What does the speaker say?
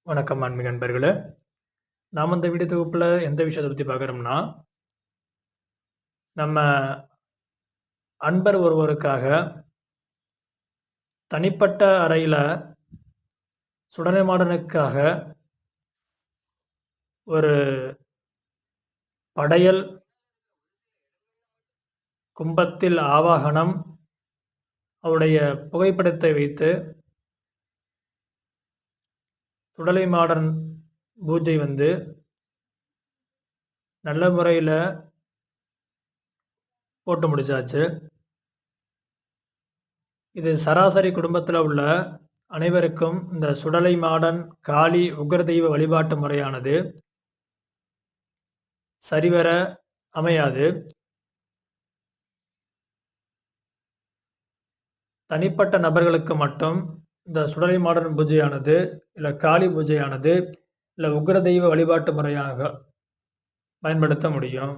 வணக்கம் ஆன்மீக நண்பர்களே. நாம் இந்த வீடியோ தொகுப்புல எந்த விஷயத்தை பத்தி பார்க்குறோம்னா, நம்ம அன்பர் ஒருவருக்காக தனிப்பட்ட அறையில சுடலைமாடனுக்காக ஒரு படையல், கும்பத்தில் ஆவாகனம், அவருடைய புகைப்படத்தை வைத்து சுடலைமாடன் பூஜை நல்ல முறையில போட்டு முடிச்சாச்சு. இது சராசரி குடும்பத்துல உள்ள அனைவருக்கும் இந்த சுடலைமாடன், காளி, உக்கிரதெய்வ வழிபாட்டு முறையானது சரிவர அமையாது. தனிப்பட்ட நபர்களுக்கு மட்டும் இந்த சுடலைமாடன் பூஜையானது, இல்ல காளி பூஜையானது, இல்ல உக்கிரதெய்வ வழிபாட்டு முறையாக பயன்படுத்த முடியும்.